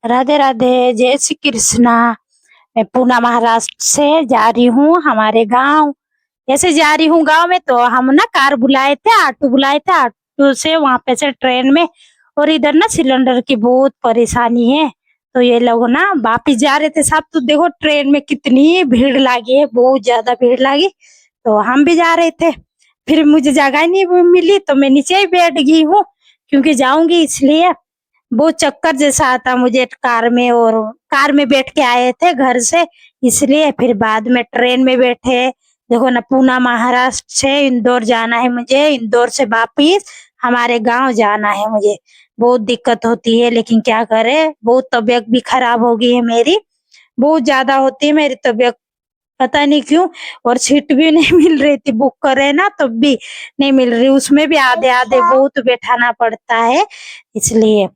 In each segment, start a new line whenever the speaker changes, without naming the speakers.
राधे राधे, जय श्री कृष्णा। मैं पूना महाराष्ट्र से जा रही हूँ हमारे गांव। ऐसे जा रही हूँ गांव में, तो हम ना कार बुलाए थे, ऑटो बुलाए थे, ऑटो से वहां पे से ट्रेन में। और इधर ना सिलेंडर की बहुत परेशानी है, तो ये लोग ना वापिस जा रहे थे सब। तो देखो ट्रेन में कितनी भीड़ लगी है, बहुत ज्यादा भीड़ लगी। तो हम भी जा रहे थे, फिर मुझे जगह नहीं मिली तो मैं नीचे ही बैठ गई हूँ, क्योंकि जाऊंगी इसलिए। बहुत चक्कर जैसा आता मुझे कार में, और कार में बैठ के आए थे घर से, इसलिए फिर बाद में ट्रेन में बैठे। देखो ना, पूना महाराष्ट्र से इंदौर जाना है मुझे, इंदौर से वापिस हमारे गांव जाना है मुझे। बहुत दिक्कत होती है, लेकिन क्या करे, बहुत तबीयत भी खराब हो गई है मेरी, बहुत ज्यादा होती है मेरी तबीयत, पता नहीं क्यों। और सीट भी नहीं मिल रही थी, बुक करे ना तब भी नहीं मिल रही, उसमें भी आधे आधे बहुत बैठाना पड़ता है इसलिए।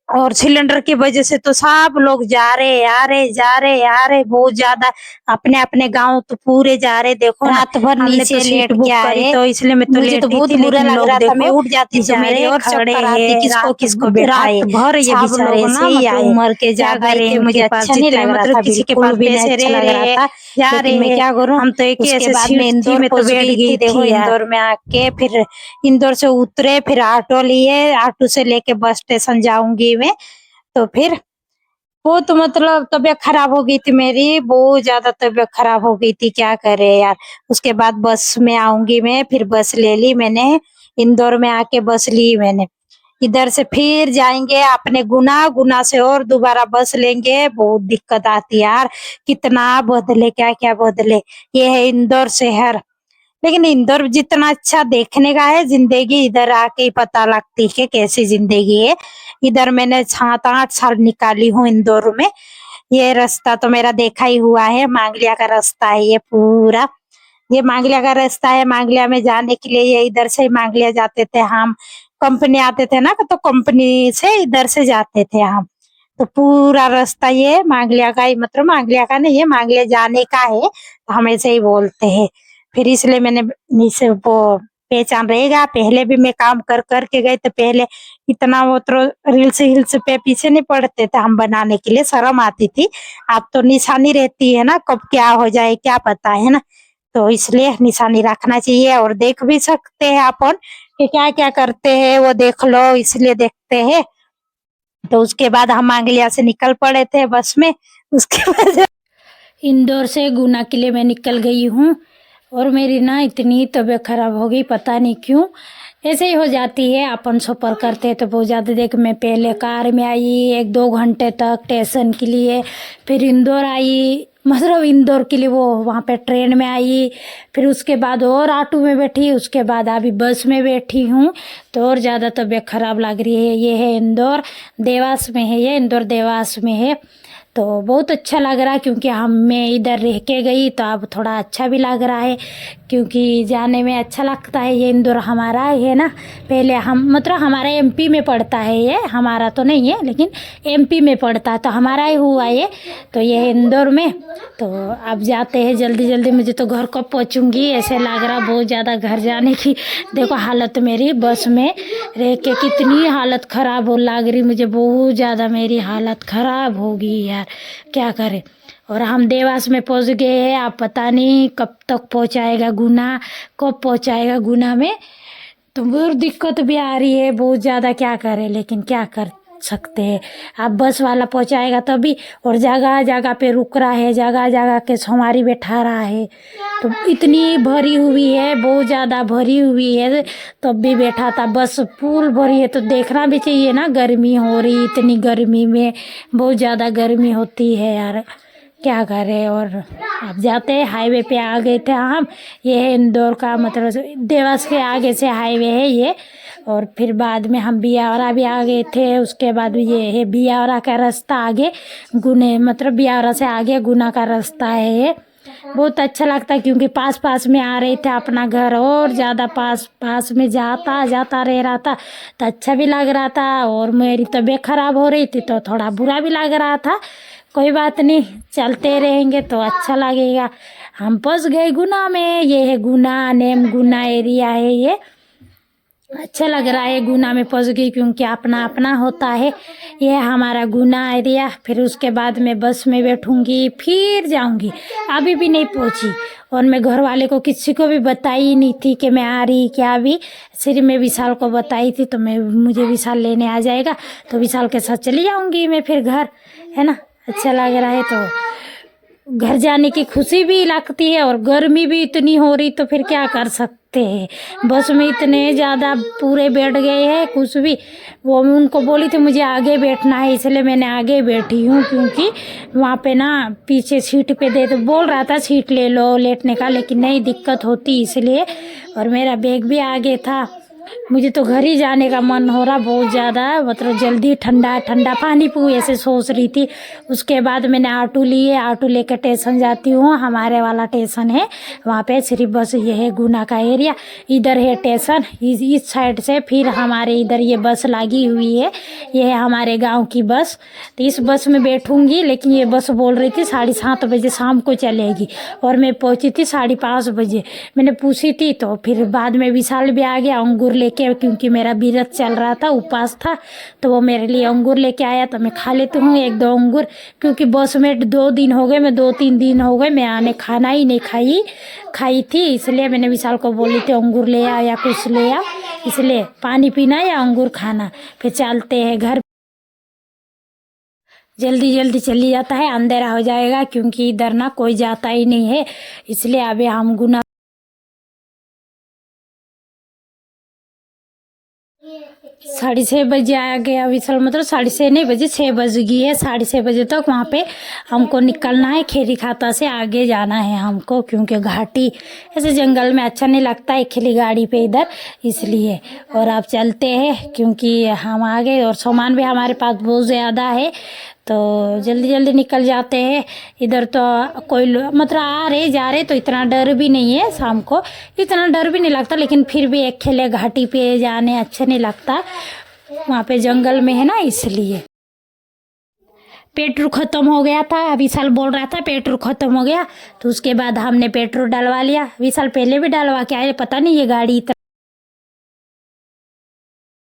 और सिलेंडर की वजह से तो सब लोग जा रहे आ रहे जा रहे आ रहे, बहुत ज्यादा अपने अपने गांव तो पूरे जा रहे। देखो रात भर नीचे तो लेट के आए, तो इसलिए मैं तो मुझे तो बहुत बुरा लग रहा था, मैं उठ जाती तो मेरे और खड़े हैं, किसको किसको बैठाए। रात भर ये बेचारे ऐसे ही आए, उम्र के ज्यादा थे, मुझे अच्छा नहीं लग रहा था, किसी के पास पैसे रह रहे था जा रहे। मैं क्या करूं, हम तो एक ऐसे बाद में इंदौर में तो बैठ गई। देखो इंदौर में आके फिर इंदौर से उतरे, फिर ऑटो लिए, ऑटो से लेके बस स्टेशन जाऊंगी मैं। तो फिर वो तो मतलब तबीयत खराब हो गई थी मेरी, बहुत ज्यादा तबीयत खराब हो गई थी, क्या करे यार। उसके बाद बस में आऊंगी मैं, फिर बस ले ली मैंने, इंदौर में आके बस ली मैंने। इधर से फिर जाएंगे अपने गुना, गुना से और दोबारा बस लेंगे। बहुत दिक्कत आती है यार, कितना बदले, क्या क्या बदले। ये है इंदौर शहर, लेकिन इंदौर जितना अच्छा देखने का है, जिंदगी इधर आके ही पता लगती है कैसी जिंदगी है। इधर मैंने 7-8 साल निकाली हूँ इंदौर में। ये रास्ता तो मेरा देखा ही हुआ है, मांगलिया का रास्ता है ये पूरा। ये मांगलिया का रास्ता है, मांगलिया में जाने के लिए ये इधर से ही मांगलिया जाते थे हम। कंपनी आते थे ना, तो कंपनी से इधर से जाते थे हम। तो पूरा रास्ता ये मांगलिया का ही, मतलब मांगलिया का नहीं है, मांगलिया जाने का है, तो हम ऐसे ही बोलते हैं। फिर इसलिए मैंने इसे वो पहचान रहेगा। पहले भी मैं काम कर कर के गए, तो पहले इतना वो तो रील्स हिल्स पे पीछे नहीं पड़ते थे हम बनाने के लिए, शर्म आती थी। अब तो निशानी रहती है ना, कब क्या हो जाए क्या पता है ना, तो इसलिए निशानी रखना चाहिए। और देख भी सकते हैं अपन कि क्या क्या करते हैं, वो देख लो, इसलिए देखते हैं। तो उसके बाद हम आंगलिया से निकल पड़े थे बस में। उसके बाद इंदौर से गुना के लिए मैं निकल गई हूँ, और मेरी ना इतनी तबीयत खराब हो गई, पता नहीं क्यों, ऐसे ही हो जाती है। अपन सफ़र करते हैं तो बहुत ज़्यादा। देख, मैं पहले कार में आई 1-2 घंटे तक स्टेशन के लिए, फिर इंदौर आई, मतलब इंदौर के लिए वो वहाँ पे ट्रेन में आई, फिर उसके बाद और ऑटो में बैठी, उसके बाद अभी बस में बैठी हूँ, तो और ज़्यादा तबीयत खराब लग रही है। ये है इंदौर, देवास में है ये, इंदौर देवास में है। तो बहुत अच्छा लग रहा है, क्योंकि मैं इधर रह के गई, तो अब थोड़ा अच्छा भी लग रहा है, क्योंकि जाने में अच्छा लगता है। ये इंदौर हमारा है ना, पहले हम मतलब हमारा एमपी में पड़ता है, ये हमारा तो नहीं है लेकिन एमपी में पड़ता है, तो हमारा ही हुआ ये। तो ये है इंदौर में। तो अब जाते हैं जल्दी जल्दी, मुझे तो घर कब पहुँचूँगी ऐसे लग रहा बहुत ज़्यादा घर जाने की। देखो हालत मेरी बस में रह के कितनी हालत ख़राब हो लग रही मुझे, बहुत ज़्यादा मेरी हालत ख़राब हो गई यार, क्या करें। और हम देवास में पहुंच गए हैं, आप पता नहीं कब तक पहुंचाएगा गुना, कब पहुंचाएगा गुना में। तो बहुत दिक्कत भी आ रही है बहुत ज़्यादा, क्या करें, लेकिन क्या कर सकते हैं। आप बस वाला पहुंचाएगा तभी, और जगह जगह पे रुक रहा है, जगह जगह के सवारी बैठा रहा है। तो इतनी भरी हुई है, बहुत ज़्यादा भरी हुई है, तब भी बैठा था। बस फुल भरी है, तो देखना भी चाहिए ना, गर्मी हो रही, इतनी गर्मी में बहुत ज़्यादा गर्मी होती है यार, क्या करें। और अब जाते हैं, हाईवे पे आ गए थे हम। ये है इंदौर का, मतलब देवास के आगे से हाईवे है ये। और फिर बाद में हम बियावरा भी आ गए थे, उसके बाद ये है बियावरा का रास्ता आगे, गुने मतलब बियावरा से आगे गुना का रास्ता है ये। बहुत अच्छा लगता है, क्योंकि पास पास में आ रहे थे अपना घर, और ज़्यादा पास पास में जाता जाता रह रहा था, तो अच्छा भी लग रहा था। और मेरी तबीयत ख़राब हो रही थी, तो थोड़ा बुरा भी लग रहा था। कोई बात नहीं, चलते रहेंगे तो अच्छा लगेगा। हम फंस गए गुना में, ये है गुना, नेम गुना एरिया है ये। अच्छा लग रहा है गुना में पहुंच गई, क्योंकि अपना अपना होता है। यह हमारा गुना एरिया। फिर उसके बाद मैं बस में बैठूंगी, फिर जाऊंगी। अभी भी नहीं पहुंची, और मैं घर वाले को किसी को भी बताई नहीं थी कि मैं आ रही क्या। भी सिर्फ मैं विशाल को बताई थी, तो मुझे विशाल लेने आ जाएगा, तो विशाल के साथ चली जाऊंगी मैं फिर घर, है ना। अच्छा लग रहा है, तो घर जाने की खुशी भी लगती है, और गर्मी भी इतनी हो रही, तो फिर क्या कर सकते हैं। बस में इतने ज़्यादा पूरे बैठ गए हैं, कुछ भी। वो मैं उनको बोली थी मुझे आगे बैठना है, इसलिए मैंने आगे बैठी हूँ, क्योंकि वहाँ पे ना पीछे सीट पे दे तो बोल रहा था सीट ले लो लेटने का, लेकिन नहीं दिक्कत होती इसलिए। और मेरा बैग भी आगे था। मुझे तो घर ही जाने का मन हो रहा बहुत ज़्यादा, मतलब जल्दी ठंडा ठंडा पानी पीऊँ ऐसे सोच रही थी। उसके बाद मैंने ऑटो लिए, ऑटो लेकर स्टेशन जाती हूँ। हमारे वाला स्टेशन है, वहाँ पे सिर्फ बस ये है गुना का एरिया। इधर है स्टेशन, इस साइड से फिर हमारे इधर ये बस लगी हुई है, ये है हमारे गाँव की बस। तो इस बस में बैठूँगी, लेकिन ये बस बोल रही थी 7:30 बजे शाम को चलेगी, और मैं पहुँची थी 5:30 बजे। मैंने पूछी थी, तो फिर बाद में विशाल भी आ गया अंगूर लेके, क्योंकि मेरा व्रत चल रहा था, उपवास था, तो वो मेरे लिए अंगूर लेके आया। तो मैं खा लेती हूँ 1-2 अंगूर, क्योंकि बस में 2 दिन हो गए, मैं 2-3 दिन हो गए मैं आने खाना ही नहीं खाई थी। इसलिए मैंने विशाल को बोली थी अंगूर ले आ या कुछ ले आ, इसलिए पानी पीना या अंगूर खाना। फिर चलते हैं घर। जल्दी जल्दी चली जाता है, अंधेरा हो जाएगा, क्योंकि इधर ना कोई जाता ही नहीं है, इसलिए अभी हम गुना 6:30 बजे आ गया विशाल, मतलब 6:30 नहीं बजे, 6 बज गई है। 6:30 बजे तक वहाँ पे हमको निकलना है, खेरी खाता से आगे जाना है हमको, क्योंकि घाटी ऐसे जंगल में अच्छा नहीं लगता है अकेली गाड़ी पे इधर, इसलिए। और आप चलते हैं, क्योंकि हम आ गए, और सामान भी हमारे पास बहुत ज़्यादा है, तो जल्दी जल्दी निकल जाते हैं। इधर तो कोई मतलब आ रहे जा रहे, तो इतना डर भी नहीं है, शाम को इतना डर भी नहीं लगता, लेकिन फिर भी अकेले घाटी पे जाने अच्छा नहीं लगता, वहाँ पे जंगल में है ना, इसलिए। पेट्रोल ख़त्म हो गया था, विशाल बोल रहा था पेट्रोल ख़त्म हो गया, तो उसके बाद हमने पेट्रोल डलवा लिया। विशाल पहले भी डलवा के आए, पता नहीं ये गाड़ी